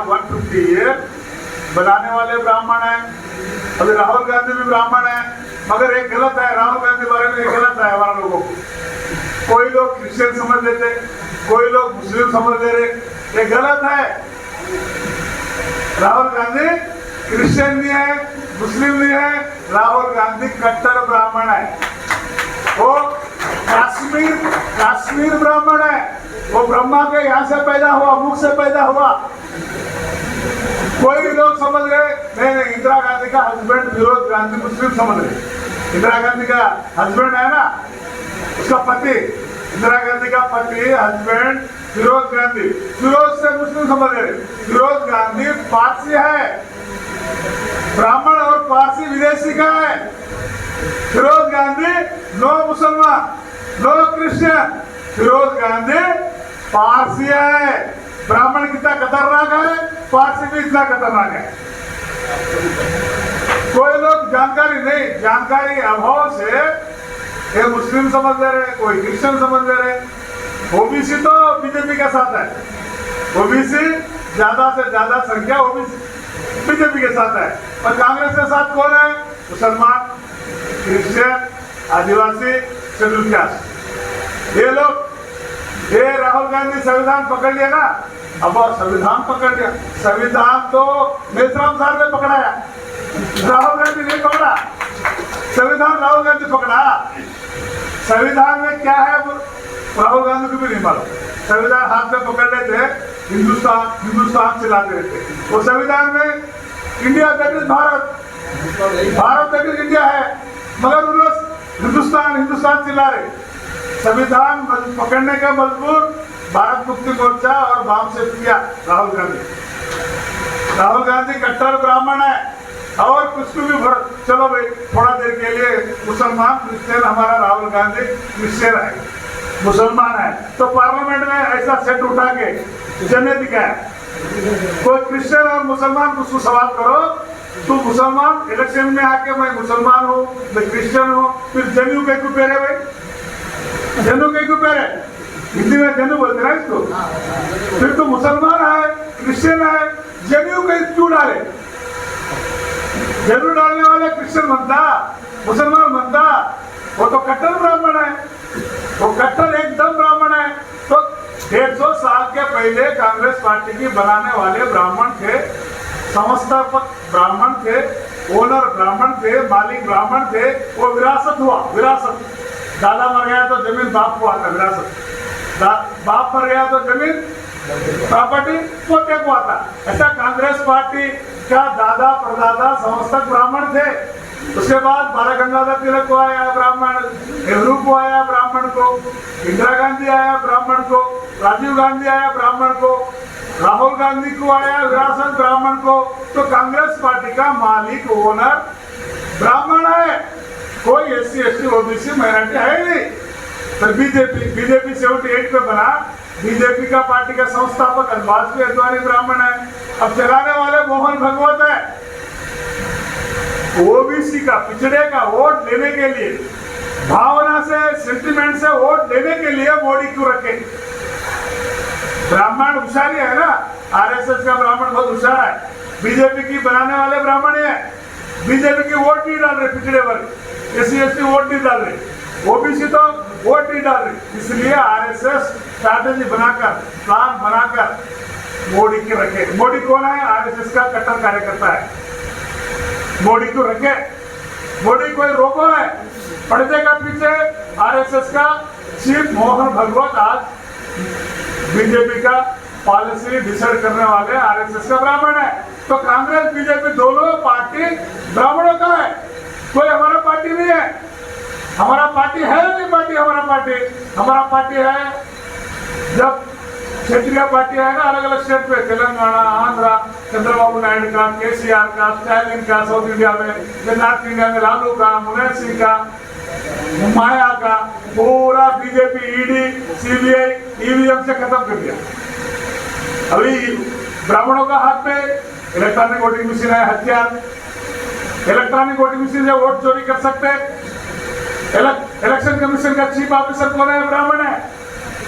150 year बनाने वाले ब्राह्मण हैं। अभी राहुल गांधी भी ब्राह्मण है, मगर एक गलत है, राहुल गांधी बारे में एक गलत है हमारा लोगों को। कोई लोग क्रिश्चियन समझ लेते, कोई लोग मुस्लिम समझ ले रहे, ये गलत है। राहुल गांधी क्रिश्चियन नहीं है, मुस्लिम नहीं है, राहुल गांधी कट्टर ब्राह्मण है। वो काश्मीर ब्राह्मण है, वो ब्रह्मा के यहाँ से पैदा हुआ, मुख से पैदा हुआ। कोई लोग समझ रहे नहीं, इंदिरा गांधी का हस्बैंड फिरोज गांधी मुस्लिम समझ रहे। इंदिरा गांधी का हस्बैंड है ना, उसका पति, इंदिरा गांधी का पति हस्बैंड फिरोज गांधी, फिरोज से मुस्लिम समझ रहे। फिरोज गांधी पारसी है, ब्राह्मण और पारसी विदेशी का है। फिरोज गांधी नो मुसलमान, नो क्रिश्चियन, फिरोज गांधी पारसी है। ब्राह्मण कितना खतरनाक है, पारसी भी इतना खतरनाक है। कोई लोग जानकारी नहीं, जानकारी अभाव से ये मुस्लिम समझ ले रहे, कोई क्रिश्चियन समझ ले रहे। ओबीसी तो बीजेपी के साथ है, ओबीसी ज्यादा से ज्यादा संख्या ओबीसी बीजेपी के साथ है। और कांग्रेस के साथ कौन है? मुसलमान, क्रिश्चियन, आदिवासी, शेड्यूल कास्ट। ये लोग, ये राहुल गांधी संविधान पकड़ लिया ना, अब संविधान पकड़ लिया। संविधान तो मेथराम साहब ने पकड़ाया, राहुल गांधी नहीं पकड़ा। संविधान राहुल गांधी पकड़ा। संविधान में क्या है राहुल गांधी को भी नहीं मालूम। संविधान हाथ में पकड़ लेते, हिंदुस्तान चिल्लाते रहते। वो संविधान में India that is Bharat, Bharat that is India है, मगर उन लोग हिंदुस्तान चिल्ला रहे। संविधान पकड़ने का मजबूर भारत मुक्ति मोर्चा और वाम से किया राहुल गांधी। राहुल गांधी कट्टर ब्राह्मण है और कुछ भी चलो भाई थोड़ा देर के लिए मुसलमान क्रिश्चियन, हमारा राहुल गांधी क्रिश्चियन है, मुसलमान है, तो पार्लियामेंट में ऐसा सेट उठा के जने दिखाया। कोई क्रिश्चियन और मुसलमान को सवाल करो, तू मुसलमान इलेक्शन में आके मैं मुसलमान हूँ, मैं क्रिश्चियन हूँ, फिर जनेऊ कहीं को पहरे भाई, जनेऊ कहीं को पहरे, हिंदी में जनेऊ बोलते ना इसको। फिर तो मुसलमान है, क्रिश्चियन है, जनेऊ कहीं क्यों डाले? जनेऊ डालने वाले क्रिश्चियन बनता, मुसलमान बनता, वो तो कट्टर ब्राह्मण है, वो कट्टर एकदम ब्राह्मण है। तो 150 साल के पहले कांग्रेस पार्टी की बनाने वाले ब्राह्मण थे, संस्थापक ब्राह्मण थे, ओनर ब्राह्मण थे, मालिक ब्राह्मण थे। वो विरासत हुआ, विरासत। दादा मर गया तो जमीन बाप को आता, विरासत। बाप मर गया तो जमीन प्रॉपर्टी पोते को आता। ऐसा कांग्रेस पार्टी का दादा परदादा संस्थक ब्राह्मण थे। उसके बाद बाला गंगाधर तिलक को आया ब्राह्मण, नेहरू को आया ब्राह्मण को, इंदिरा गांधी आया ब्राह्मण को, राजीव गांधी आया ब्राह्मण को, राहुल गांधी को आया विरासत ब्राह्मण को। तो कांग्रेस पार्टी का मालिक ओनर ब्राह्मण है, कोई SC ST OBC माइनॉरिटी है नहीं। तो बीजेपी 78 पे बना, बीजेपी का पार्टी का संस्थापक वाजपेयी अद्वानी ब्राह्मण है। अब चलाने वाले मोहन भगवत है। ओबीसी का, पिछड़े का वोट लेने के लिए, भावना से, सेंटिमेंट से वोट लेने के लिए मोदी क्यों रखे? ब्राह्मण होशियारी है ना, RSS का ब्राह्मण बहुत होशियार है। बीजेपी की बनाने वाले ब्राह्मण है, बीजेपी की वोट नहीं डाल रहे, पिछड़े वर्ग SC ST वोट नहीं डाल रहे, ओबीसी तो वोट नहीं डाल रहे। इसलिए RSS स्ट्रैटेजी बनाकर, प्लान बनाकर मोदी के रखे। मोदी कौन है? RSS का कट्टर कार्यकर्ता है। मोदी को रखे, मोदी कोई रोको है? पर्दे का पीछे RSS का चीफ मोहन भगवत आज बीजेपी का पॉलिसी डिसाइड करने वाले RSS का ब्राह्मण है। तो कांग्रेस बीजेपी दोनों पार्टी ब्राह्मणों का है, कोई हमारा पार्टी नहीं है। हमारा पार्टी है नहीं, पार्टी हमारा पार्टी है जब क्षेत्रीय पार्टी है ना, अलग अलग स्टेट पे, तेलंगाना, आंध्रा, चंद्रबाबू नायडू का, KCR का, स्टालिन का, साउथ इंडिया में, नॉर्थ इंडिया में लालू का, मुलायम सिंह का, माया का, पूरा बीजेपी ED CBI EVM से खत्म कर दिया। अभी ब्राह्मणों का हाथ में इलेक्ट्रॉनिक वोटिंग मशीन है, हथियार। इलेक्ट्रॉनिक वोटिंग मशीन से वोट चोरी कर सकते। इलेक्शन कमीशन का चीफ ऑफिसर कौन है? ब्राह्मण है।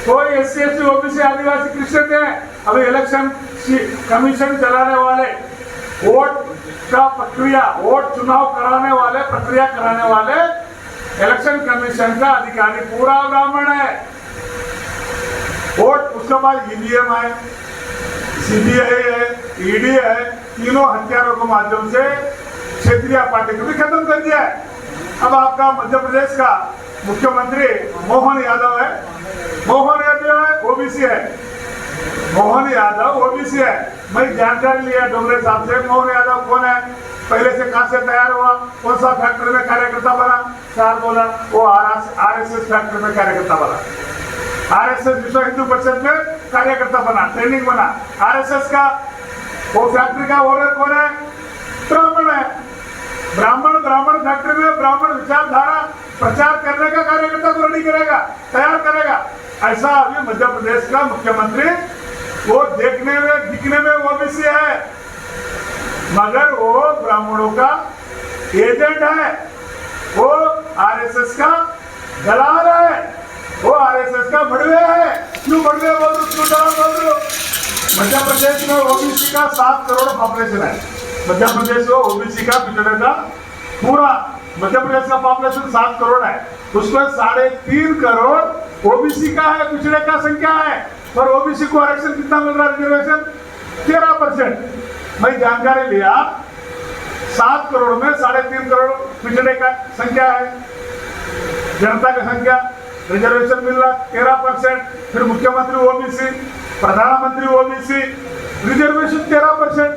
कोई SC ST OBC आदिवासी क्रिश्चियन है। अभी इलेक्शन कमीशन चलाने वाले, वोट का प्रक्रिया, वोट चुनाव कराने वाले, प्रक्रिया कराने वाले इलेक्शन कमीशन का अधिकारी पूरा ब्राह्मण है। वोट उसके बाद ईवीएम है, सीबीआई है, ईडी है, तीनों हथियारों के माध्यम से क्षेत्रीय पार्टी को भी खत्म कर दिया है। अब आपका मध्य प्रदेश का मुख्यमंत्री मोहन यादव है, मोहन यादव है, ओबीसी है, मोहन यादव ओबीसी है। मैं जानकारी लिया डोंगरे साहब से, मोहन यादव कौन है, पहले से कहां से तैयार हुआ, कौन सा फैक्ट्री में कार्यकर्ता बना, सर बोला वो आरएसएस फैक्ट्री में कार्यकर्ता बना, आरएसएस विश्व हिंदू परिषद में कार्यकर्ता बना, ट्रेनिंग बना। आरएसएस का वो फैक्ट्री का ओनर कौन है, ब्राह्मण है। ब्राह्मण फैक्ट्री में ब्राह्मण विचारधारा प्रचार करने का कार्यकर्ता को रेडी करेगा, तैयार करेगा। ऐसा अभी मध्य प्रदेश का मुख्यमंत्री, वो देखने में दिखने में ओबीसी है, मगर वो ब्राह्मणों का एजेंट है, वो आरएसएस का दलाल है, वो आरएसएस का बढ़वे है। क्यों बढ़वे बोल रहे, क्यों दलाल बोल रहे हो? मध्य प्रदेश में ओबीसी का 7 करोड़ पॉपुलेशन है। मध्य प्रदेश में ओबीसी का पिछड़े का पूरा मध्य प्रदेश का पॉपुलेशन 7 करोड़ है, उसमें 3.5 करोड़ ओबीसी का है, पिछड़े का संख्या है। और ओबीसी को आरक्षण कितना मिल रहा है, रिजर्वेशन 13%। मैं जानकारी लिया, 7 करोड़ में 3.5 करोड़ पिछड़े का संख्या है, जनता की संख्या, रिजर्वेशन मिल रहा 13%। फिर मुख्यमंत्री ओबीसी, प्रधानमंत्री ओबीसी, रिजर्वेशन 13%,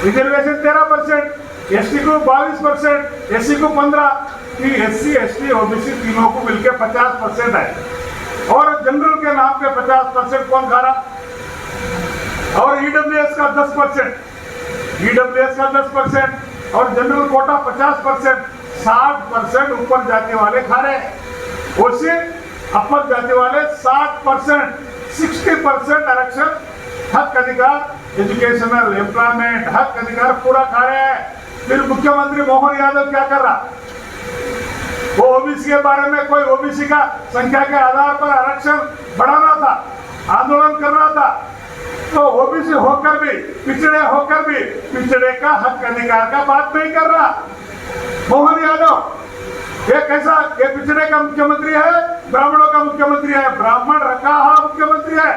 रिजर्वेशन 13%, एसटी को 22%, एससी को 15%, एससी एसटी ओबीसी तीनों को मिलकर 50% है। और जनरल के नाम पे 50% कौन खा रहा, और ईडब्ल्यूएस का 10%, ईडब्ल्यूएस का 10% और जनरल कोटा 50%, 60% ऊपर जाति वाले खा रहे हैं, उससे अपर जाति वाले 60%, 60% आरक्षण, हक अधिकार, एजुकेशनल, एम्प्लॉयमेंट, हक अधिकार पूरा खा रहे हैं। फिर मुख्यमंत्री मोहन यादव क्या कर रहा, वो ओबीसी के बारे में, कोई ओबीसी का संख्या के आधार पर आरक्षण बढ़ाना था, आंदोलन कर रहा था, तो ओबीसी होकर भी, पिछड़े होकर भी पिछड़े का हक अधिकार का बात नहीं कर रहा मोहन यादव। ये कैसा, ये पिछड़े का मुख्यमंत्री है, ब्राह्मणों का मुख्यमंत्री है, ब्राह्मण रखा मुख्यमंत्री है,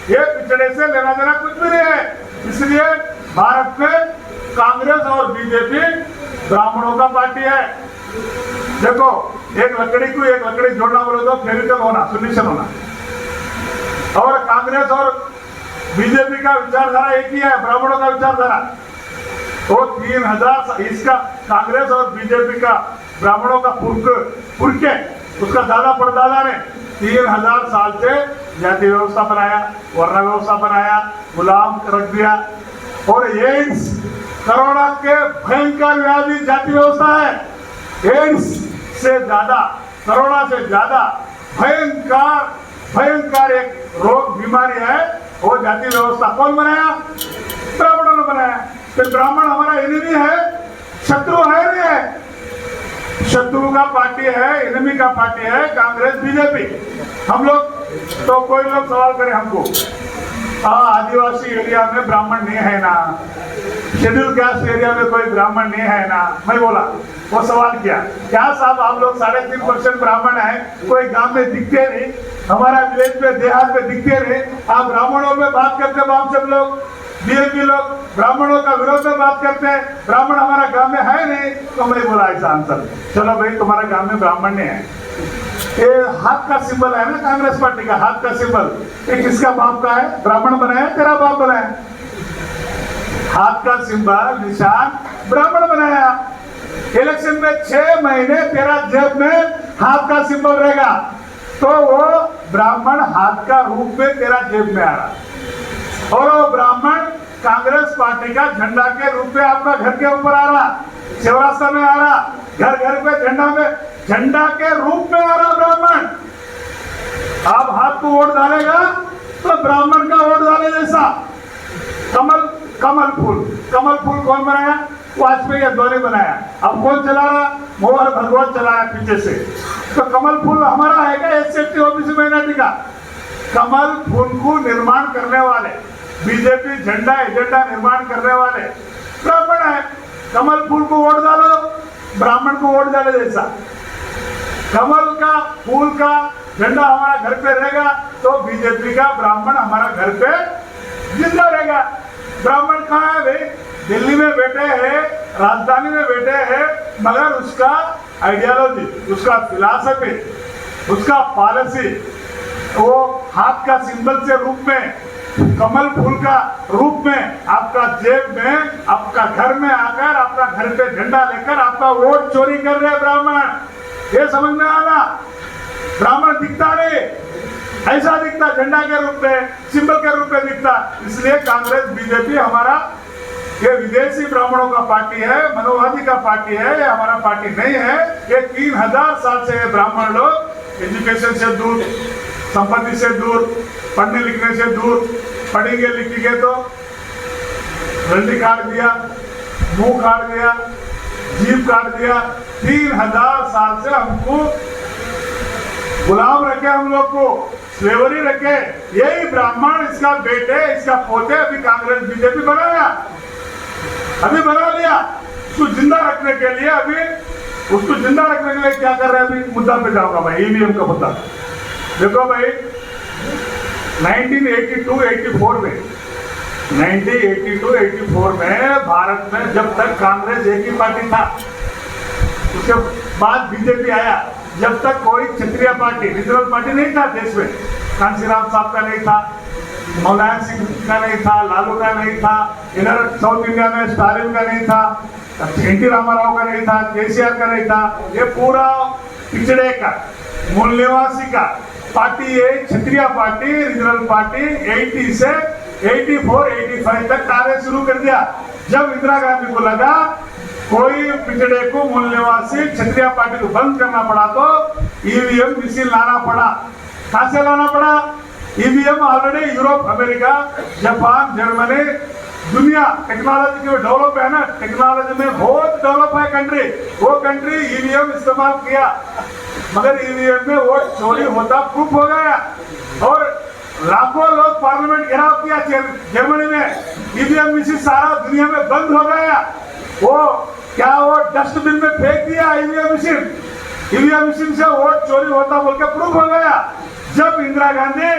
ये पिछड़े से लेना देना कुछ भी नहीं है। इसलिए भारत में कांग्रेस और बीजेपी ब्राह्मणों का पार्टी है। देखो, एक लकड़ी को एक लकड़ी जोड़ना बोले तो फेविकल होना, सोल्यूशन होना, और कांग्रेस और बीजेपी का विचारधारा एक ही है, ब्राह्मणों का विचारधारा। तो 3000 इसका कांग्रेस और बीजेपी का ब्राह्मणों का पुरखे, उसका दादा परदादा ने 3000 साल से जाति व्यवस्था बनाया, वर्ण व्यवस्था बनाया, गुलाम रख दिया। और एड्स, कोरोना के भयंकर व्याधि जाति व्यवस्था है। एड्स से ज्यादा, कोरोना से ज्यादा भयंकर एक रोग बीमारी है, वो जाति व्यवस्था कौन बनाया, ब्राह्मणों ने बनाया। फिर ब्राह्मण हमारा एनिमी है, शत्रु है नहीं है, शत्रु का पार्टी है, एनिमी का पार्टी है कांग्रेस बीजेपी। हम लोग तो, कोई लोग सवाल करे हमको, आदिवासी एरिया में ब्राह्मण नहीं है ना, शेड्यूल कास्ट एरिया में कोई ब्राह्मण नहीं है ना। मैं बोला, वो सवाल किया, क्या साहब आप लोग 3.5% ब्राह्मण है, कोई गांव में दिखते नहीं, हमारा विलेज में, देहात में दिखते नहीं, आप ब्राह्मणों में बात करते, हम सब लोग बीएपी लोग ब्राह्मणों का विरोध में बात करते हैं, ब्राह्मण हमारा गांव में है नहीं। तो मैं बोला ऐसा आंसर, चलो भाई तुम्हारा गांव में ब्राह्मण नहीं है, ये हाथ का सिंबल है ना कांग्रेस पार्टी का, हाथ का सिंबल, ये किसका बाप का है, ब्राह्मण बनाया, तेरा बाप बनाया, हाथ का सिंबल निशान ब्राह्मण बनाया। इलेक्शन में 6 महीने तेरा जेब में हाथ का सिंबल रहेगा, तो वो ब्राह्मण हाथ का रूप में तेरा जेब में आ रहा, और वो ब्राह्मण कांग्रेस पार्टी का झंडा के रूप में आपका घर के ऊपर आ रहा, चौरास्ता में आ रहा, घर घर पे झंडा में, झंडा के रूप में आ रहा ब्राह्मण। आप हाथ को वोट डालेगा तो ब्राह्मण का वोट डाले जैसा। कमल फूल कौन बनाया, वाजपेयी अद्वानी बनाया। अब कौन चला रहा, मोहन भगवत चलाया पीछे से। तो कमल फूल हमारा है क्या, एससी ओबीसी माइनॉरिटी का? कमल फूल को निर्माण करने वाले, बीजेपी झंडा एजेंडा निर्माण करने वाले ब्राह्मण है। कमल फूल को वोट डालो, ब्राह्मण को वोट डाले जैसा। कमल का फूल का झंडा हमारा घर पे रहेगा तो बीजेपी का ब्राह्मण हमारा घर पे जिंदा रहेगा। ब्राह्मण कहाँ है भाई? दिल्ली में बैठे हैं, राजधानी में बैठे हैं, मगर उसका आइडियोलॉजी, उसका फिलॉसफी, उसका पॉलिसी वो हाथ का सिंबल से रूप में, कमल फूल का रूप में आपका जेब में, आपका घर में आकर, आपका घर पे झंडा लेकर आपका वोट चोरी कर रहे ब्राह्मण। ये समझ में आना। ब्राह्मण दिखता नहीं, ऐसा दिखता झंडा के रूप में, सिंबल के रूप में दिखता। इसलिए कांग्रेस बीजेपी हमारा ये विदेशी ब्राह्मणों का पार्टी है, मनोवादी का पार्टी है, ये हमारा पार्टी नहीं है। ये 3000 साल से ब्राह्मण लोग एजुकेशन से दूर, संपत्ति से दूर, पढ़ने लिखने से दूर, पढ़ेंगे लिखेंगे तो रंडी काट दिया, मुंह काट दिया, जीभ काट दिया। 3000 साल से हमको गुलाम रखे, हम लोग को स्लेवरी रखे। यही ब्राह्मण, इसका बेटे, इसका पोते अभी कांग्रेस बीजेपी बनाया, अभी बना लिया। उसको जिंदा रखने के लिए, अभी उसको जिंदा रखने के लिए क्या कर रहे हैं? अभी मुद्दा पे जाऊंगा भाई, ईवीएम का मुद्दा। देखो भाई 1982-84 में 1982-84 में भारत में जब तक कांग्रेस एक ही पार्टी था, उसके बाद बीजेपी आया, जब तक कोई क्षत्रिय पार्टी, रिजनल पार्टी नहीं था देश में। कांशीराम साहब का नहीं था, मुलायम सिंह का नहीं था, लालू का नहीं था, इधर साउथ इंडिया में स्टालिन का नहीं था, एनटी रामाराव का नहीं था, केसीआर का नहीं था। ये पूरा पिछड़े का, मूल निवासी का पार्टी है, क्षत्रिय पार्टी, रिजनल पार्टी 80 से 84-85 तक कार्य शुरू कर दिया। जब इंदिरा गांधी को लगा कोई पिछड़े को, मूल निवासी क्षत्रिय पार्टी को बंद करना पड़ा तो ईवीएम मशीन लाना पड़ा। कहां से लाना पड़ा? EVM already Europe, America, Japan, Germany, दुनिया टेक्नोलॉजी में डेवलप है ना, टेक्नोलॉजी में बहुत डेवलप है कंट्री, वो कंट्री ईवीएम इस्तेमाल किया, मगर ईवीएम में वोट चोरी होता प्रूफ हो गया और लाखों लोग पार्लियामेंट घेराव किया जर्मनी में। ईवीएम मशीन सारा दुनिया में बंद हो गया। वो क्या, वो डस्टबिन में फेंक दिया ईवीएम मशीन। ईवीएम मशीन से वोट चोरी होता बोल के प्रूफ हो गया। जब इंदिरा गांधी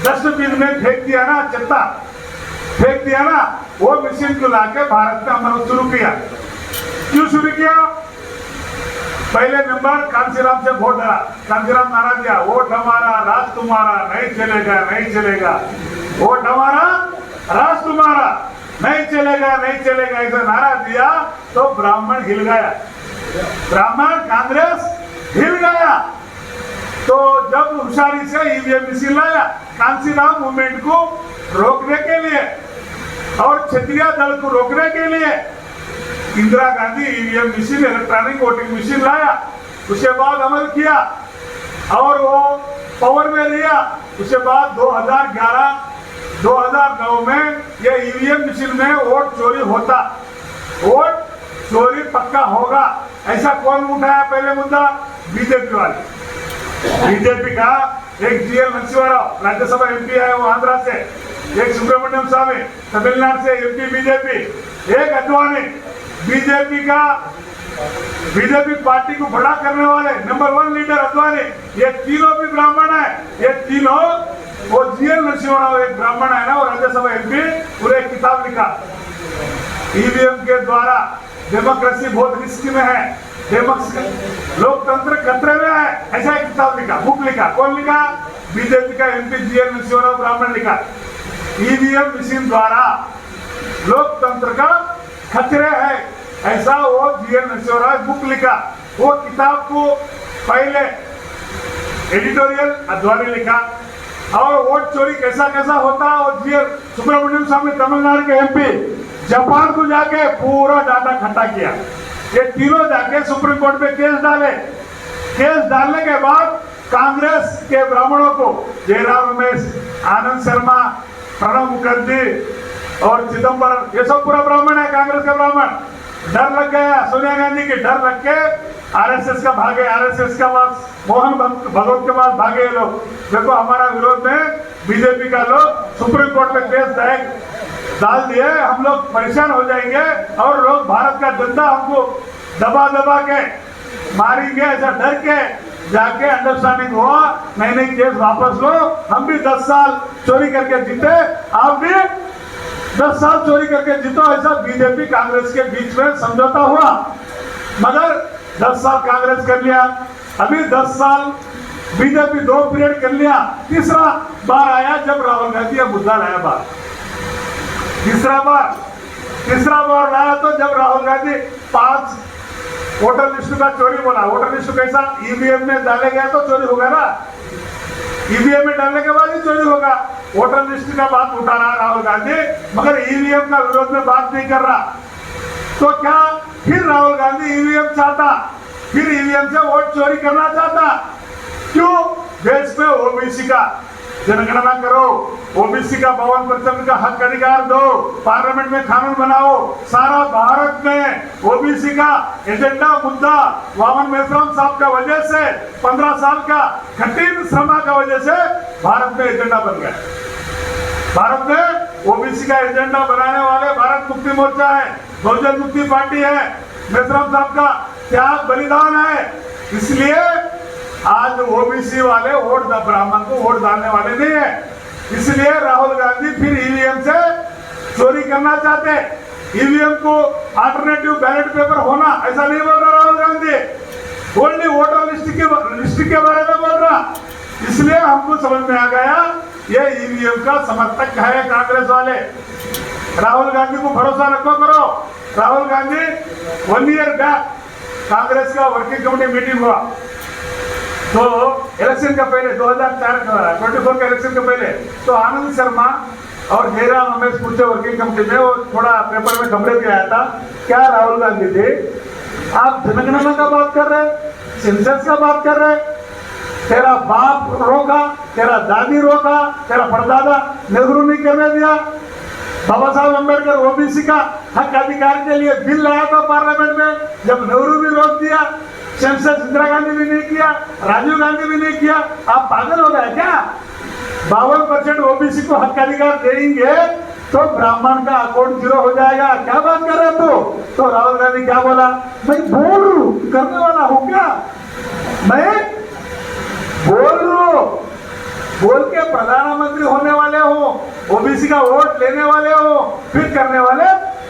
डस्टबिन में फेंक दिया ना, चत्ता फेंक दिया ना, वो मशीन को लाके भारत में अमल शुरू किया। क्यों शुरू किया? पहले नंबर कांशीराम से वोट डाला, कांशीराम नारा दिया, वोट हमारा राज तुम्हारा, नहीं चलेगा नहीं चलेगा, वोट हमारा राज तुम्हारा, नहीं चलेगा नहीं चलेगा, ऐसा नारा दिया तो ब्राह्मण हिल गया, ब्राह्मण कांग्रेस हिल गया। तो जब होशियारी से ईवीएम मशीन लाया कांशीराम मूवमेंट को रोकने के लिए और क्षत्रिय दल को रोकने के लिए, Indira Gandhi EVM machine, electronic voting machine लाया, उसके बाद अमल किया और वो पावर में लिया। उसके बाद 2011-2009 में ये ईवीएम मशीन में वोट चोरी होता, वोट चोरी पक्का होगा, ऐसा कौन उठाया पहले मुद्दा? बीजेपी वाले। बीजेपी का एक जीएल नरसिंहाराव राज्यसभा एमपी है, वो आंध्रा से, एक सुब्रमण्यम स्वामी तमिलनाडु से एमपी बीजेपी, एक अद्वानी बीजेपी का, बीजेपी पार्टी को बड़ा करने वाले नंबर 1 लीडर अद्वानी, ये तीनों भी ब्राह्मण है। ये तीनों, वो जीएल नरसिंहाराव एक ब्राह्मण है ना, वो राज्यसभा एमपी, पूरे किताब लिखा ईवीएम के द्वारा डेमोक्रेसी बहुत रिस्क में है, लोकतंत्र खतरे में है, ऐसा एक किताब लिखा, बुक लिखा। कौन लिखा? बीजेपी का एमपी जीएल नरसिंहाराव ब्राह्मण लिखा। ईवीएम मशीन द्वारा लोकतंत्र का खतरे है, ऐसा वो जीएल नरसिंहाराव बुक लिखा। वो किताब को पहले एडिटोरियल अद्वानी लिखा और वोट चोरी कैसा कैसा होता, और जीएल सुब्रमण्यम स्वामी तमिलनाडु के एमपी जापान को जाके पूरा डाटा इकट्ठा किया। ये तीनों जाके सुप्रीम कोर्ट में केस डाले। केस डालने के बाद कांग्रेस के ब्राह्मणों को, जयराम रमेश, आनंद शर्मा, प्रणब मुखर्जी और चिदम्बरम, ये सब पूरा ब्राह्मण है, कांग्रेस का ब्राह्मण। डर लग गया, सोनिया गांधी के डर लग के आरएसएस का भागे, आरएसएस का पास, मोहन भगवत के पास भागे ये लोग। देखो हमारा विरोध में बीजेपी का लोग सुप्रीम कोर्ट में केस डाल दिए, हम लोग परेशान हो जाएंगे और लोग भारत का जनता हमको दबा दबा के मारेंगे, ऐसा डर के जाके अंडरस्टैंडिंग हुआ, नहीं केस वापस लो, हम भी 10 साल चोरी करके जीते, आप भी 10 साल चोरी करके जीतो, ऐसा बीजेपी कांग्रेस के बीच में समझौता हुआ। मगर 10 साल कांग्रेस कर लिया, अभी 10 साल बीजेपी 2 पीरियड कर लिया, तीसरा बार आया जब राहुल गांधी मुद्दा लाया बात, तीसरा बार लाया तो जब राहुल गांधी 5 वोटर लिस्ट का चोरी बोला। वोटर लिस्ट कैसा, ईवीएम में डाले गया तो चोरी होगा ना, ईवीएम में डालने के बाद ही चोरी होगा। वोटर लिस्ट का बात उठा रहा राहुल गांधी, मगर ईवीएम का विरोध में बात नहीं कर रहा। तो क्या फिर राहुल गांधी ईवीएम चाहता, फिर ईवीएम से वोट चोरी करना चाहता? क्यों? देश में ओबीसी का जनगणना करो, ओबीसी का 52% का हक अधिकार दो, पार्लियामेंट में कानून बनाओ, सारा भारत में ओबीसी का एजेंडा मुद्दा वामन मेश्राम साहब का वजह से 15 साल का कठिन श्रम का वजह से भारत में एजेंडा बन गया। भारत में ओबीसी का एजेंडा बनाने वाले भारत मुक्ति मोर्चा है, बहुजन मुक्ति पार्टी है, मेश्राम साहब का त्याग बलिदान है। इसलिए आज ओबीसी वाले वोट ब्राह्मण को वोट डालने वाले नहीं है। इसलिए राहुल गांधी फिर ईवीएम से चोरी करना चाहते, ईवीएम को अल्टरनेटिव बैलेट पेपर होना, ऐसा नहीं बोल रहा Rahul Gandhi, only voter list के बारे में बोल रहा। इसलिए हमको समझ में आ गया ये ईवीएम का समर्थक है कांग्रेस वाले। राहुल गांधी को भरोसा रखो करो। राहुल गांधी 1 ईयर बैक कांग्रेस का वर्किंग कमेटी मीटिंग हुआ, तो इलेक्शन का पहले 2024 के इलेक्शन के पहले तो आनंद शर्मा और जयराम रमेश पूछे वर्किंग कमेटी में, वो थोड़ा पेपर में खबरें भी आया था, क्या राहुल गांधी थे आप जनगणना का बात कर रहे, सेंसस का बात कर रहे, तेरा बाप रोका, तेरा दादी रोका, तेरा परदादा नेहरू नहीं करने दिया, बाबा साहब अम्बेडकर ओबीसी का हक अधिकार के लिए बिल लाया था पार्लियामेंट में, जब नेहरू भी रोक दिया, सेंसस इंदिरा गांधी भी नहीं किया, राजीव गांधी भी नहीं किया, आप पागल हो गए क्या? 52% ओबीसी को हक अधिकार देंगे तो ब्राह्मण का अकाउंट 0 हो जाएगा, क्या बात कर रहे हो? तो राहुल गांधी क्या बोला, मैं बोल करने वाला हूं क्या, मैं बोल के प्रधानमंत्री होने वाले हो, ओबीसी का वोट लेने वाले हो, फिर करने वाले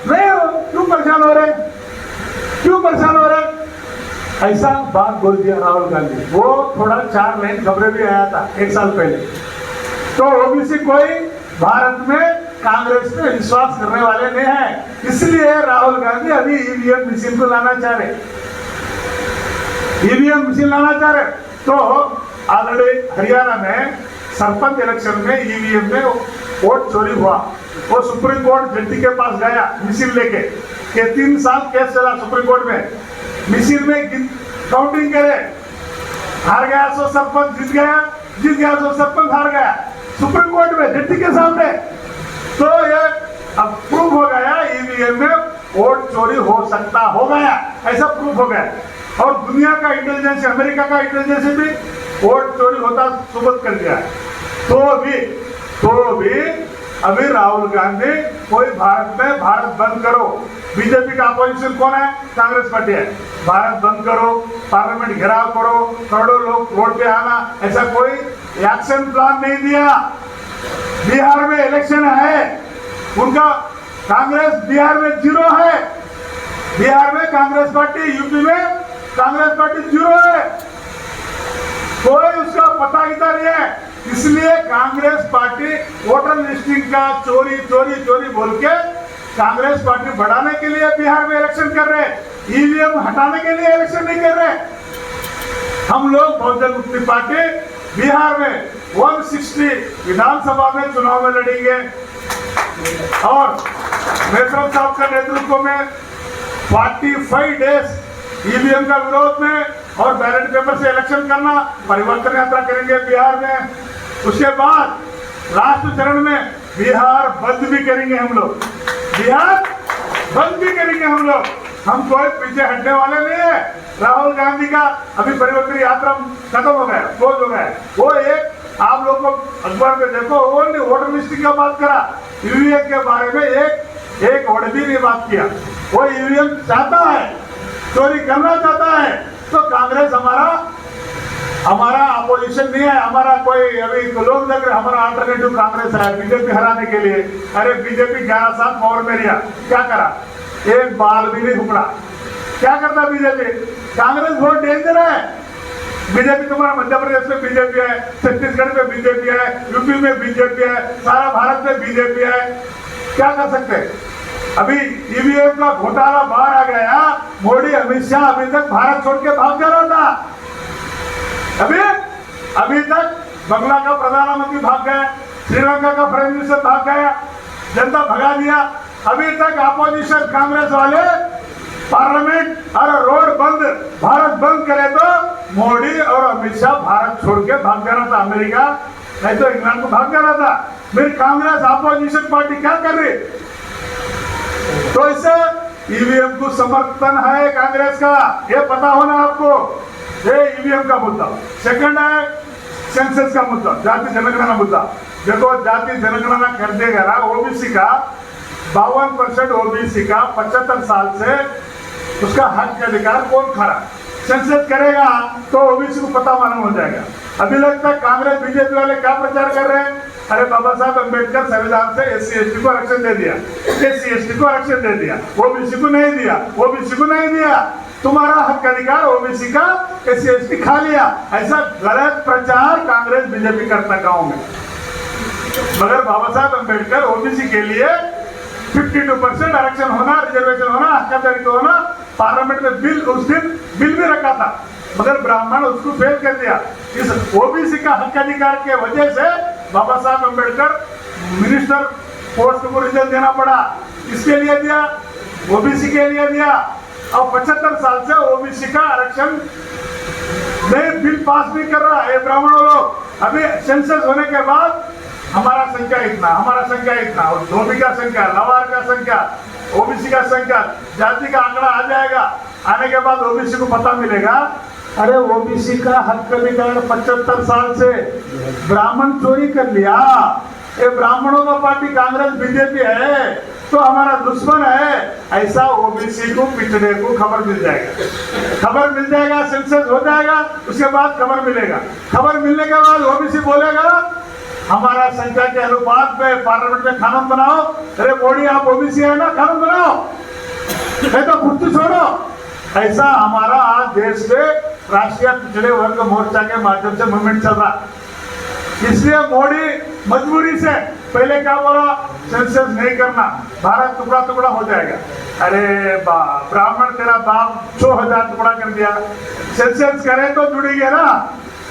नहीं हो। क्यों परेशान हो रहे, क्यों परेशान हो रहे? ऐसा बात बोल दिया राहुल गांधी। वो थोड़ा 4 लाइन खबरें भी आया था 1 साल पहले। तो ओबीसी कोई भारत में कांग्रेस में विश्वास करने वाले नहीं है, इसलिए राहुल गांधी अभी ईवीएम मशीन को लाना चाह रहे, ईवीएम मशीन लाना चाह रहे। तो ऑलरेडी हरियाणा में सरपंच इलेक्शन में ईवीएम में वोट चोरी हुआ, वो सुप्रीम कोर्ट जड्जी के पास गया मशीन लेके, के 3 साल केस चला सुप्रीम कोर्ट में, मशीन में काउंटिंग करे, हार गया सो सरपंच जीत गया सो सरपंच हार गया सुप्रीम कोर्ट में जड्जी के सामने। तो ये अब प्रूफ हो गया ईवीएम में वोट चोरी हो सकता, हो गया, ऐसा प्रूफ हो गया। और दुनिया का इंटेलिजेंस, अमेरिका का इंटेलिजेंस भी वोट चोरी होता सुबह कर दिया। तो भी अभी राहुल गांधी कोई भारत में भारत बंद करो, बीजेपी का अपोजिशन कौन है, कांग्रेस पार्टी है, भारत बंद करो, पार्लियामेंट घेराव करो, करोड़ों लोग रोड पे आना, ऐसा कोई एक्शन प्लान नहीं दिया। बिहार में इलेक्शन है, उनका कांग्रेस बिहार में 0 है, बिहार में कांग्रेस पार्टी, यूपी में कांग्रेस पार्टी 0 है, कोई उसका पता इधर नहीं है। इसलिए कांग्रेस पार्टी वोटर लिस्टिंग का चोरी बोल के कांग्रेस पार्टी बढ़ाने के लिए बिहार में इलेक्शन कर रहे, ईवीएम हटाने के लिए इलेक्शन नहीं कर रहे। हम लोग बहुजन मुक्ति पार्टी बिहार में 160 विधानसभा में चुनाव में लड़ेंगे और मेश्राम साहब का नेतृत्व में 45 डेज ईवीएम का विरोध में और बैलेट पेपर से इलेक्शन करना, परिवर्तन यात्रा करेंगे बिहार में। उसके बाद लास्ट चरण में बिहार बंद भी करेंगे हम लोग, बिहार बंद भी करेंगे हम लोग। हम कोई पीछे हटने वाले नहीं है। राहुल गांधी का अभी परिवर्तन यात्रा खत्म हो गया, क्लोज हो गया। वो एक आप लोग को अखबार में देखो, वो नहीं वोटर लिस्ट का बात करा, ईवीएम के बारे में एक वर्ड भी नहीं बात किया। वो ईवीएम चाहता है, चोरी करना चाहता है, तो कांग्रेस हमारा अपोजिशन नहीं है। हमारा कोई अभी लोग देख रहे, हमारा अल्टरनेटिव कांग्रेस है बीजेपी हराने के लिए। अरे बीजेपी 11 साल पावर में रहा, क्या करा? एक बाल भी नहीं उखड़ा। क्या करता बीजेपी? कांग्रेस बहुत डेंजर है। बीजेपी तुम्हारा मध्य प्रदेश में बीजेपी है, छत्तीसगढ़ में बीजेपी है, यूपी में बीजेपी है, सारा भारत में बीजेपी है। क्या कर सकते? अभी ईवीएम का घोटाला बाहर आ गया, मोदी अमित शाह अभी तक भारत छोड़ के भाग जा रहा था। अभी तक बंगला का प्रधानमंत्री भाग गया, श्रीलंका का प्राइम मिनिस्टर भाग गया, जनता भगा दिया। अभी तक अपोजिशन कांग्रेस वाले पार्लियामेंट और रोड बंद, भारत बंद करे तो मोदी और अमित शाह भारत छोड़ के भाग जाना था, अमेरिका नहीं तो इंग्लैंड को भाग जाना था। फिर कांग्रेस अपोजिशन पार्टी क्या कर रही? तो इससे ईवीएम को समर्थन है कांग्रेस का, ये पता होना आपको। ये ईवीएम का मुद्दा। सेकंड है सेंसस का मुद्दा, जाति जनगणना मुद्दा। देखो जाति जनगणना कर देगा ना, ओबीसी का 52% ओबीसी का 75 साल से उसका हक अधिकार कौन खा रहा? सेंसस करेगा तो ओबीसी को पता मालूम हो जाएगा। अभी लगता है कांग्रेस बीजेपी वाले क्या प्रचार कर रहे हैं? अरे बाबा साहब अम्बेडकर संविधान से एससी एसटी को आरक्षण दे दिया, एससी एसटी को आरक्षण दे दिया, ओबीसी को नहीं दिया, ओबीसी को नहीं दिया। तुम्हारा हक अधिकार ओबीसी का एससी एसटी खा लिया। ऐसा गलत प्रचार कांग्रेस बीजेपी करता गाँव में। मगर बाबा साहब अम्बेडकर ओबीसी के लिए 52% आरक्षण होना, रिजर्वेशन होना, हक होना, पार्लियामेंट में बिल उस दिन बिल भी रखा था, मगर ब्राह्मण उसको फेल कर दिया। इस ओबीसी का हक अधिकार के वजह से बाबा साहब अम्बेडकर मिनिस्टर पोस्ट को रिजल्ट देना पड़ा। इसके लिए दिया, ओबीसी के लिए दिया। और 75 साल से ओबीसी का आरक्षण नहीं, बिल पास नहीं कर रहा है ब्राह्मणों लोग। अभी सेंसस होने के बाद हमारा संख्या इतना, हमारा संख्या इतना, और धोबी का संख्या, लवार का संख्या, ओबीसी का संख्या, जाति का आंकड़ा आ जाएगा। आने के बाद ओबीसी को पता मिलेगा, अरे ओबीसी का हक अधिकार 75 साल से ब्राह्मण चोरी कर लिया। ये ब्राह्मणों का पार्टी कांग्रेस बीजेपी है तो हमारा दुश्मन है। ऐसा ओबीसी को, पिछड़े को खबर मिल जाएगा, खबर मिल जाएगा, सेंसस हो जाएगा, उसके बाद खबर मिलेगा। खबर मिलने के बाद ओबीसी बोलेगा हमारा संख्या के अनुपात में पार्लियामेंट में कानून बनाओ। अरे मोदी आप ओबीसी है ना, कानून बनाओ, नहीं तो कुर्सी छोड़ो। ऐसा हमारा आज देश में राष्ट्रीय पिछड़े वर्ग मोर्चा के माध्यम से मूवमेंट चल रहा। इसलिए मोदी मजबूरी से पहले क्या बोला, सेंसस नहीं करना, भारत टुकड़ा टुकड़ा हो जाएगा। अरे ब्राह्मण तेरा बाप 6000 टुकड़ा कर दिया। सेंसस करें तो जुड़ेंगे ना,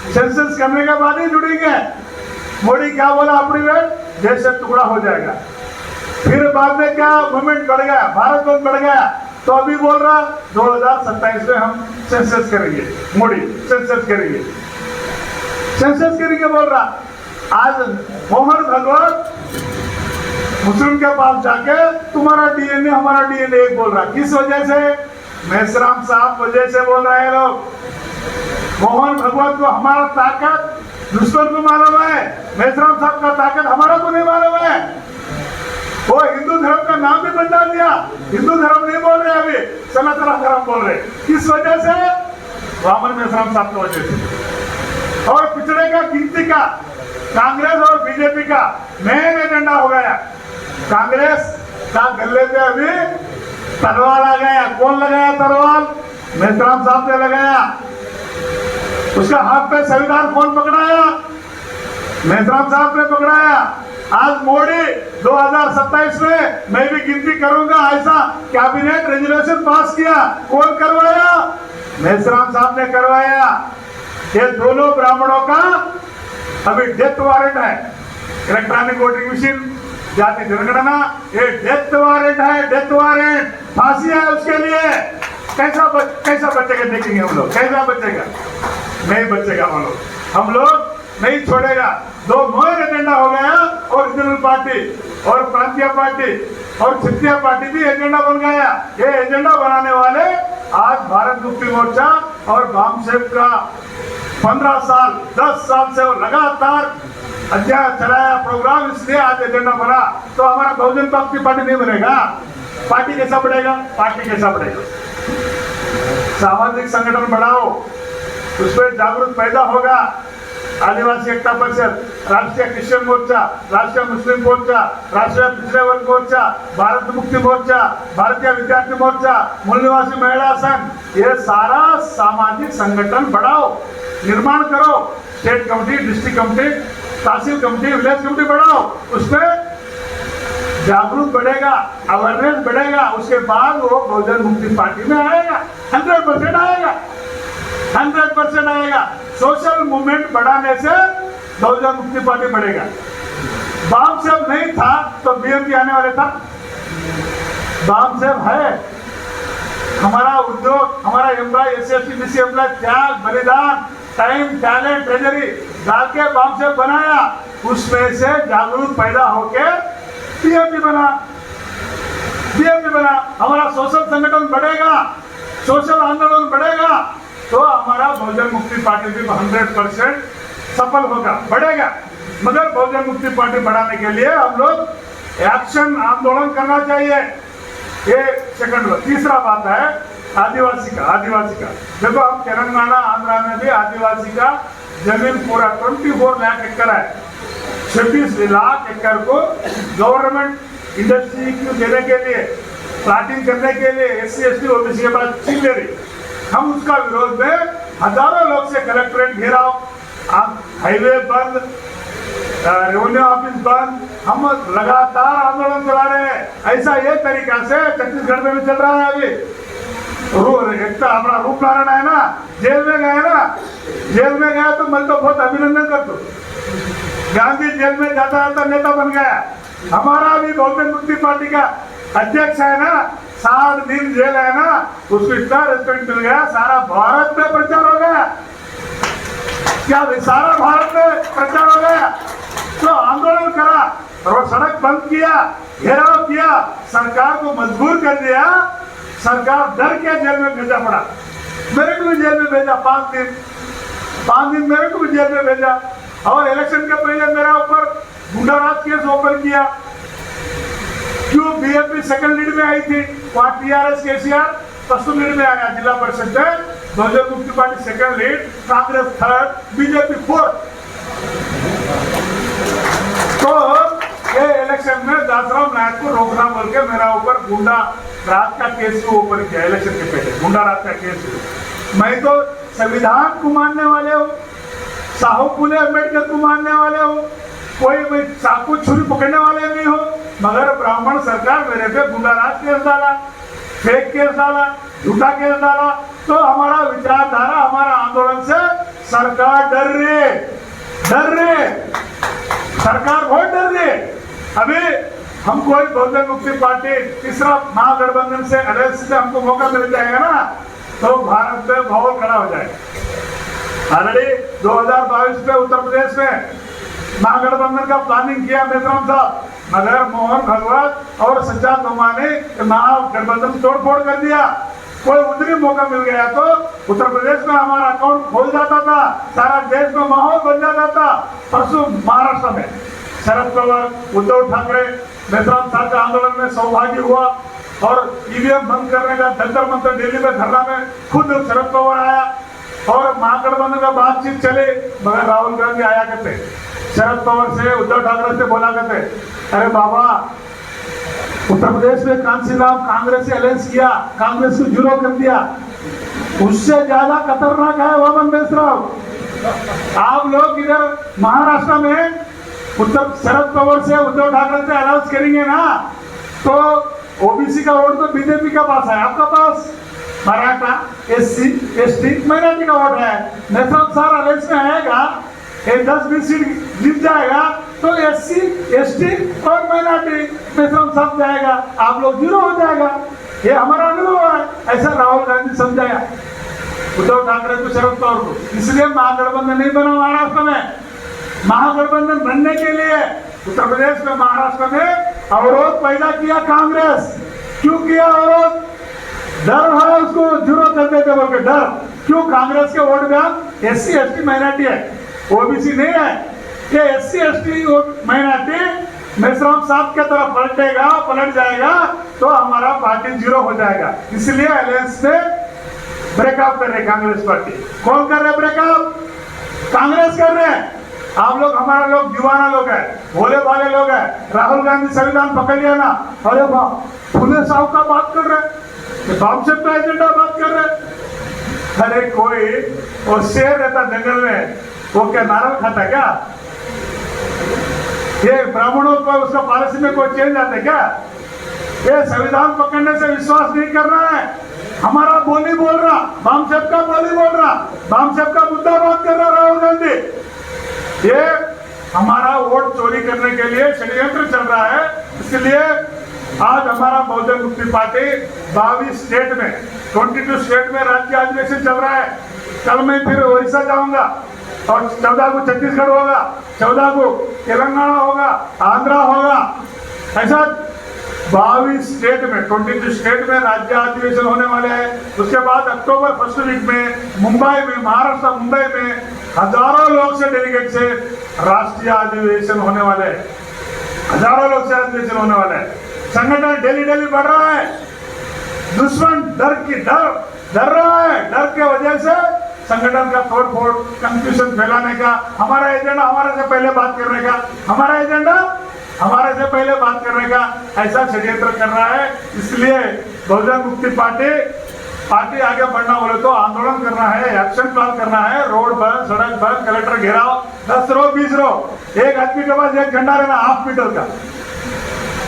सेंसस करने के बाद ही जुड़ेंगे। मोदी क्या बोला अपनी में, देश से टुकड़ा हो जाएगा। फिर बाद में क्या मूवमेंट बढ़ गया, भारत बंद बढ़ गया, तो अभी बोल रहा 2027 में हम सेंसस करेंगे, मोदी सेंसस करेंगे, सेंसस करेंगे बोल रहा। आज मोहन भगवत मुस्लिम के पास जाके तुम्हारा डीएनए हमारा डीएनए एक बोल रहा। किस वजह से? मेसराम साहब वजह से बोल रहे हैं लोग। मोहन भगवत को हमारा ताकत दुश्मन को मालूम है, मेसराम साहब का ताकत हमारा को नहीं मालूम है। वो हिंदू धर्म का नाम भी बदला दिया, हिंदू धर्म नहीं बोल रहे, अभी सनातन धर्म बोल रहे। किस वजह से? वामन मेसराम साहब की वजह से। और पिछड़े का गिनती का कांग्रेस और बीजेपी का मेन एजेंडा हो गया। कांग्रेस का गले पे अभी तलवार आ गया। कौन लगाया तलवार? मेसराम साहब ने लगाया। उसका हाथ पे संविधान कौन पकड़ाया? मेसराम साहब ने पकड़ाया। आज मोदी 2027 में मैं भी गिनती करूंगा ऐसा कैबिनेट रेजोल्यूशन पास किया। कौन करवाया? मेसराम साहब ने करवाया। ये दोनों ब्राह्मणों का अभी डेथ वारंट है। इलेक्ट्रॉनिक वोटिंग मशीन, जाति जनगणना, ये डेथ वारंट है, डेथ वारंट, फांसी है उसके लिए। कैसा बचेगा? देखेंगे हम लोग कैसा बचेगा। नहीं बचेगा हम लोग नहीं छोड़ेगा। दो मेन एजेंडा हो गया, ओरिजिनल पार्टी और प्रांतीय पार्टी और क्षेत्रीय पार्टी भी एजेंडा बन गया। ये एजेंडा बनाने वाले आज भारत मुक्ति मोर्चा और वामसेव का 15 साल 10 साल से वो लगातार अध्ययन चलाया प्रोग्राम, इसलिए आज एजेंडा बना। तो हमारा बहुजन क्रांति पार्टी नहीं बनेगा, पार्टी कैसा बढ़ेगा? पार्टी कैसा बढ़ेगा? सामाजिक संगठन बढ़ाओ, उसमें जागरूक पैदा होगा। आदिवासी एकता परिषद, राष्ट्रीय क्रिश्चियन मोर्चा, राष्ट्रीय मुस्लिम मोर्चा, राष्ट्रीय पिछड़े वर्ग मोर्चा, भारत मुक्ति मोर्चा, भारतीय विद्यार्थी मोर्चा, मूल निवासी महिला संघ, ये सारा सामाजिक संगठन बढ़ाओ, निर्माण करो। स्टेट कमेटी, डिस्ट्रिक्ट कमेटी, तहसील कमेटी, विलेज कमेटी बढ़ाओ, उसमें जागरूक बढ़ेगा, अवेयरनेस बढ़ेगा। उसके बाद वो बहुजन मुक्ति पार्टी में आएगा, 100% आएगा, 100% आएगा। सोशल मूवमेंट बढ़ाने से बहुजन मुक्ति पार्टी बढ़ेगा। वामसेव नहीं था तो बीएमपी आने वाले था। वामसेव है, हमारा उद्योग, हमारा एम्प्लॉय, SC/ST BC एम्प्लॉय त्याग, बलिदान, टाइम, टैलेंट, ट्रेजरी डाल के वामसेव बनाया, उसमें से जागरूक पैदा होके बीएमपी बना। हमारा सोशल संगठन बढ़ेगा, सोशल आंदोलन बढ़ेगा, तो हमारा बहुजन मुक्ति पार्टी भी 100% सफल होगा, बढ़ेगा। मगर बहुजन मुक्ति पार्टी बढ़ाने के लिए हम लोग एक्शन आंदोलन करना चाहिए। ये सेकंड। तीसरा बात है आदिवासी का। देखो, हम तेलंगाना, आंध्रा में भी आदिवासी का जमीन पूरा 24 लाख एकड़ है। 26 लाख एकड़ को गवर्नमेंट इंडस्ट्री को देने के लिए, प्लाटिंग करने के लिए SC/ST OBC के पास छीन ले रही। हम उसका विरोध में हजारों लोग से कलेक्ट्रेट घेराव, हाईवे बंद, रेवेन्यू ऑफिस बंद, हम लगातार आंदोलन चला रहे हैं। ऐसा ये तरीका से छत्तीसगढ़ में भी चल रहा है। अभी एक तो हमारा रूप नारायण है ना, जेल में गया तो मैं तो बहुत अभिनंदन कर दो। गांधी जेल में जाता नेता बन गया। हमारा भी बहुजन मुक्ति पार्टी का अध्यक्ष है ना, 7 दिन जेल है ना, उसको इतना रेस्पेक्ट मिल गया, सारा भारत में प्रचार हो गया। क्या सारा भारत में प्रचार हो गया? तो आंदोलन करा और सड़क बंद किया, घेराव किया, सरकार को मजबूर कर दिया। सरकार डर के जेल में भेजा पड़ा। मेरे को भी जेल में भेजा 5 दिन मेरे को भी जेल में भेजा। और इलेक्शन के पहले मेरा ऊपर गुंडाराज केस ओपन किया। क्यों? बीएमपी सेकंड लीड में आई थी, वहां TRS केसीआर फर्स्ट लीड में आया जिला परिषद में, बहुजन मुक्ति party second lead, Congress third, BJP fourth. तो ये इलेक्शन में दासराम नायक को रोकना बोल के मेरा ऊपर गुंडा राज का केस ओपन किया। इलेक्शन के पहले गुंडा राज का केस। मैं तो संविधान को मानने वाले हो, साहू फुले अम्बेडकर को मानने वाले हो, कोई चाकू छुरी पकड़ने वाले नहीं हो, मगर ब्राह्मण सरकार मेरे पे गुंडा राज केस डाला, फेक केस डाला, झूठा केस डाला। तो हमारा विचारधारा, हमारा आंदोलन से सरकार डर रहे, सरकार बहुत डर रही। अभी हम कोई बहुजन मुक्ति पार्टी तीसरा महागठबंधन से अलायंस से हमको मौका मिल जाएगा ना, तो भारत में माहौल खड़ा हो जाएगा। ऑलरेडी 2022 में उत्तर प्रदेश में महागठबंधन का प्लानिंग किया मेहतराम साहब, मगर मोहन भगवत और सज्जाद नोमा ने महागठबंधन तोड़फोड़ कर दिया। कोई उतनी मौका मिल गया तो उत्तर प्रदेश में हमारा अकाउंट खोल जाता था, सारा देश में माहौल बन जाता था। परसों महाराष्ट्र में शरद पवार, उद्धव ठाकरे, मेहतराम साहब का आंदोलन में सौभाग्य हुआ और EVM बंद करने का जंतर मंतर दिल्ली में धरना में खुद शरद पवार आया और महागठबंधन का बातचीत चले, मगर राहुल गांधी आया करते, शरद पवार से, उद्धव ठाकरे से बोला करते, अरे बाबा उत्तर प्रदेश में कांसीराम कांग्रेस से अलायंस किया, कांग्रेस को जीरो कर दिया, उससे ज्यादा खतरनाक है वामन बेसराव। आप लोग इधर महाराष्ट्र में उत्तर शरद पवार से, उद्धव ठाकरे से अलायंस करेंगे ना, तो OBC का वोट तो बीजेपी का पास है, आपका पास मराठा, SC ST माइनॉरिटी का वोट है। नेशनल सार अलायंस में आएगा, 10-20 सीट जीत जाएगा तो SC ST और माइनॉरिटी नेशनल साथ जाएगा, आप लोग जीरो हो जाएगा। ये हमारा अनुभव है, ऐसा राहुल गांधी समझाया उद्धव ठाकरे को, शरद पवार को। इसलिए महागठबंधन नहीं बना महाराष्ट्र में, महागठबंधन बनने के लिए उत्तर प्रदेश में, महाराष्ट्र में अवरोध पैदा किया कांग्रेस। क्यों किया अवरोध? डर है उसको जीरो कर देते बोल के डर। क्यों? कांग्रेस के vote bank SC ST minority है, OBC नहीं है। ये SC ST माइनॉरिटी मेश्राम साहब के तरफ पलट जाएगा तो हमारा पार्टी जीरो हो जाएगा। इसलिए अलायंस से ब्रेकअप कर रहे कांग्रेस पार्टी। कौन कर रहे ब्रेकअप? कांग्रेस कर रहे हैं। आप लोग, हमारा लोग दीवाना लोग है, भोले भाले लोग है। राहुल गांधी संविधान पकड़ लिया ना, अरे वाह फुले साहब का बात कर रहे, बामसेब का एजेंडा बात कर रहे। अरे कोई वो शेर रहता जंगल में, वो क्या नारल खाता क्या? ये ब्राह्मणों को उसका पॉलिसी में कोई चेंज आता है क्या? ये संविधान पकड़ने से विश्वास नहीं कर रहा है। हमारा बोली बोल रहा, बामसेब का बोली बोल रहा, बामसेब का मुद्दा बात कर रहा राहुल गांधी। ये हमारा वोट चोरी करने के लिए षड्यंत्र चल रहा है। इसलिए आज हमारा बहुजन मुक्ति पार्टी 22 स्टेट में, 22 स्टेट में राज्य अधिवेशन चल रहा है। कल मैं फिर उड़ीसा जाऊंगा और 14 को छत्तीसगढ़ होगा, 14 को तेलंगाना होगा, आंध्रा होगा। ऐसा 22 स्टेट में, 22 स्टेट में राज्य अधिवेशन होने वाले हैं। उसके बाद अक्टूबर फर्स्ट वीक में मुंबई में, महाराष्ट्र मुंबई में हजारों लोग से डेलीगेट से राष्ट्रीय अधिवेशन होने वाले हैं। हजारों लोग से अधिवेशन होने वाले हैं। संगठन डेली बढ़ रहा है। दुश्मन डर रहा है। डर के वजह से संगठन का तोड़ फोड़, कंफ्यूजन फैलाने का, हमारा एजेंडा हमारे से पहले बात करने का, हमारा एजेंडा हमारे से पहले बात करने का ऐसा षड्यंत्र कर रहा है। इसलिए बहुजन मुक्ति पार्टी आगे बढ़ना बोले तो आंदोलन करना है, एक्शन प्लान करना है, रोड बंद, सड़क बंद, कलेक्टर घेराव, 10 रो 20 रो, एक आदमी के पास एक झंडा रहना, हाफ मीटर का,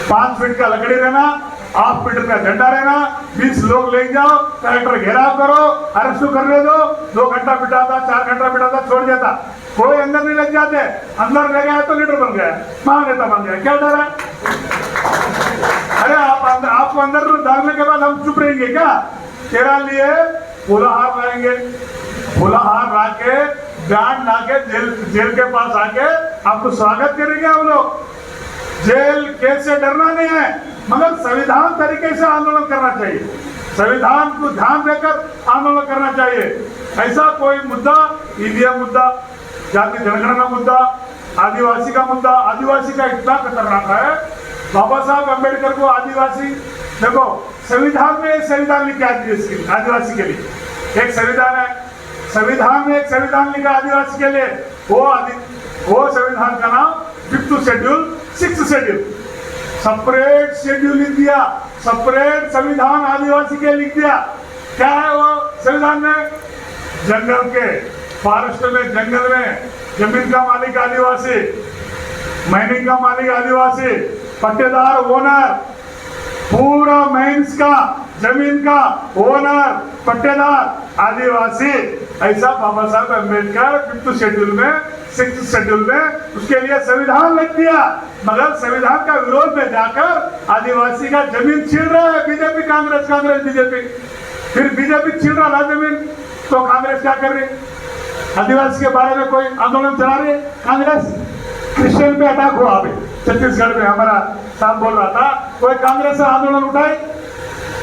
5 फीट का लकड़ी रहना, हाफ मीटर का झंडा रहना, 20 लोग ले जाओ, कलेक्टर घेराव करो, अरेस्ट करने दो, 2 घंटा बिठाता, 4 घंटा बिठाता, छोड़ देता, कोई अंदर नहीं लग जाते। अंदर ले गया तो लीडर बन गया, महानेता बन गया, क्या डर है? अरे आपको अंदर डालने के बाद हम चुप रहेंगे क्या? तेरा लिए फूलाहार लाएंगे, फूलाहार ला के, बैंड ला के, जेल के पास आके आपको स्वागत करेंगे हम लोग। जेल केस से डरना नहीं है, मगर संविधान तरीके से आंदोलन करना चाहिए, संविधान को ध्यान देकर आंदोलन करना चाहिए। ऐसा कोई मुद्दा, ईवीएम मुद्दा, जाति जनगणना मुद्दा, आदिवासी का मुद्दा, आदिवासी का इतना खतरनाक है। बाबा साहब अम्बेडकर को आदिवासी, देखो संविधान में एक संविधान लिखा आदिवासी के लिए, एक संविधान है, संविधान में एक संविधान लिखा आदिवासी के लिए, वो संविधान का नाम 5th schedule, 6th schedule, separate schedule लिख दिया, सेपरेट संविधान आदिवासी के लिख दिया। क्या है वो संविधान में? जंगल के, फॉरेस्ट में, जंगल में जमीन का मालिक आदिवासी, माइनिंग का मालिक आदिवासी, पट्टेदार ओनर, पूरा माइंस का, जमीन का ओनर, पट्टेदार आदिवासी। ऐसा बाबा साहब अम्बेडकर 5th शेड्यूल में, 6th शेड्यूल में उसके लिए संविधान लिख दिया। मगर संविधान का विरोध में जाकर आदिवासी का जमीन छीन रहा है बीजेपी, कांग्रेस बीजेपी। फिर बीजेपी छीन रहा है जमीन तो कांग्रेस क्या कर रही? आदिवासी के बारे में कोई आंदोलन चला रही है कांग्रेस? क्रिश्चियन पे अटैक हुआ अभी छत्तीसगढ़ में, हमारा साहब बोल रहा था, कोई कांग्रेस से आंदोलन उठाई?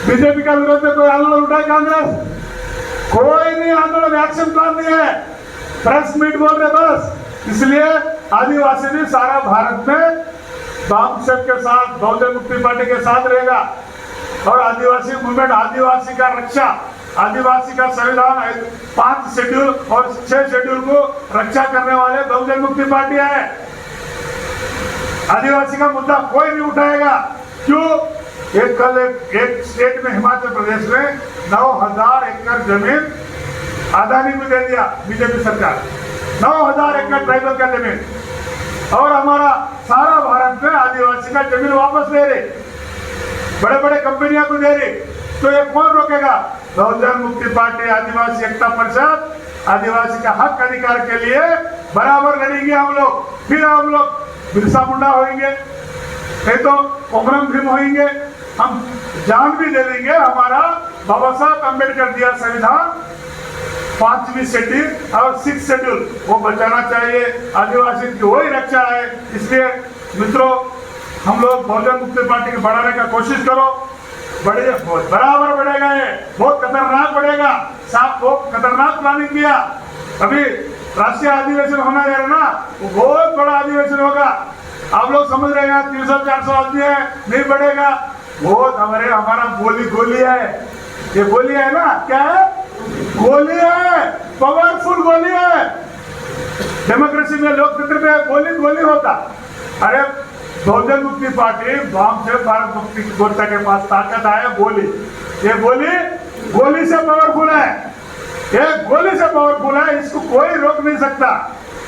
बीजेपी का विरोध में कोई आंदोलन उठाई कांग्रेस? कोई नहीं आंदोलन, एक्शन प्लान नहीं है, प्रेस मीट बोल रहे बस। इसलिए आदिवासी भी सारा भारत में बामसेब के साथ, बहुजन मुक्ति पार्टी के साथ रहेगा। और आदिवासी मूवमेंट, आदिवासी का रक्षा, आदिवासी का संविधान 5 शेड्यूल और 6 शेड्यूल को रक्षा करने वाले बहुजन मुक्ति पार्टी है। आदिवासी का मुद्दा कोई नहीं उठाएगा। क्यों? एक स्टेट में, हिमाचल प्रदेश में 9000 एकड़ जमीन अदानी को दे दिया बीजेपी सरकार, 9000 एकड़ ट्राइबल का जमीन, और हमारा सारा भारत में आदिवासी का जमीन वापस ले रहे, बड़े बड़े कंपनियां को दे रही। तो ये कौन रोकेगा? बहुजन मुक्ति पार्टी, आदिवासी एकता परिषद आदिवासी का हक अधिकार के लिए बराबर लड़ेंगे हम लोग। फिर हम लोग बिरसा मुंडा होंगे, नहीं तो कोमरम भीम होंगे, हम जान भी दे देंगे। हमारा बाबा साहब अम्बेडकर दिया संविधान 5वीं शेड्यूल और 6 शेड्यूल वो बचाना चाहिए। आदिवासी की वही रक्षा है। इसलिए मित्रों, हम लोग बहुजन मुक्ति पार्टी को बढ़ाने का कोशिश करो। बढ़े, बराबर बढ़ेगा। ये बहुत खतरनाक बढ़ेगा। साहब बहुत खतरनाक प्लानिंग किया। अभी राष्ट्रीय अधिवेशन होना जा रहा है ना, वो बहुत बड़ा अधिवेशन होगा। आप लोग समझ रहे हैं 300-400 आदमी है, नहीं बढ़ेगा। बहुत हमारा गोली है। ये गोली है ना, क्या है? गोली है, पावरफुल गोली है। डेमोक्रेसी में, लोकतंत्र में गोली होता। अरे बहुजन मुक्ति पार्टी बम से भारत मुक्ति मोर्चा के पास ताकत आया गोली। ये गोली से पावरफुल है। ये गोली से पावरफुल है, इसको कोई रोक नहीं सकता।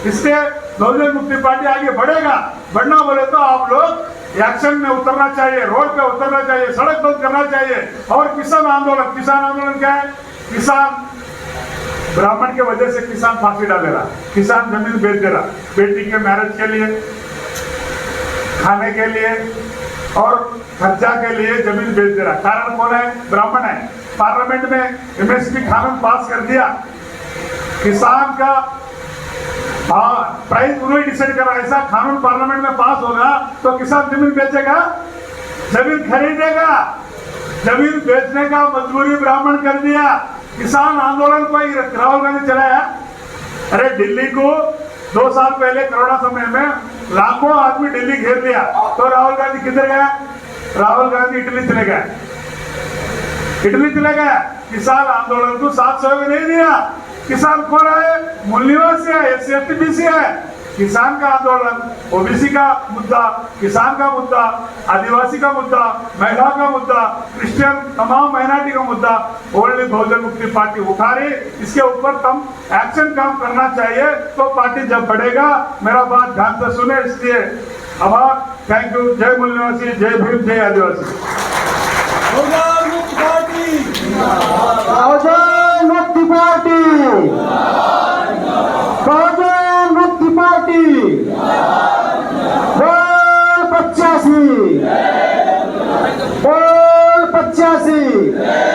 इसलिए बहुजन मुक्ति पार्टी आगे बढ़ेगा। बढ़ना बोले तो आप लोग एक्शन में उतरना चाहिए, रोड पे उतरना चाहिए, सड़क बंद करना चाहिए। और किसान आंदोलन क्या है? किसान ब्राह्मण के वजह से किसान फांसी डाले रहा, किसान जमीन बेच दे रहा, बेटी के मैरिज के लिए, खाने के लिए और खर्चा के लिए जमीन बेच दे रहा। कारण कौन है? ब्राह्मण है। पार्लियामेंट में एमएसपी कानून पास कर दिया। किसान का प्राइस उन्होंने डिसाइड करा। ऐसा कानून पार्लियामेंट में पास होगा तो किसान जमीन बेचेगा, जमीन खरीदेगा। जमीन बेचने का मजबूरी ब्राह्मण कर दिया। किसान आंदोलन को राहुल गांधी चलाया। अरे दिल्ली को 2 साल पहले कोरोना समय में लाखों आदमी दिल्ली घेर लिया, तो राहुल गांधी किधर गया? राहुल गांधी इटली चले गया। किसान आंदोलन को 700 में नहीं दिया। किसान कौन है? मूल निवासी है, SC ST BC है। किसान का आंदोलन, ओबीसी का मुद्दा, किसान का मुद्दा, आदिवासी का मुद्दा, महिला का मुद्दा, क्रिश्चियन तमाम माइनॉरिटी का मुद्दा ओनली बहुजन मुक्ति पार्टी उठा रही। इसके ऊपर हम एक्शन काम करना चाहिए, तो पार्टी जब बढ़ेगा। मेरा बात ध्यान से सुने। इसलिए आभार, थैंक यू। जय मूल निवासी, जय भीम, जय आदिवासी। बहुजन मुक्ति पार्टी, बहुजन मुक्ति पार्टी, बहुजन मुक्ति पार्टी, बोल 85, बोल 85।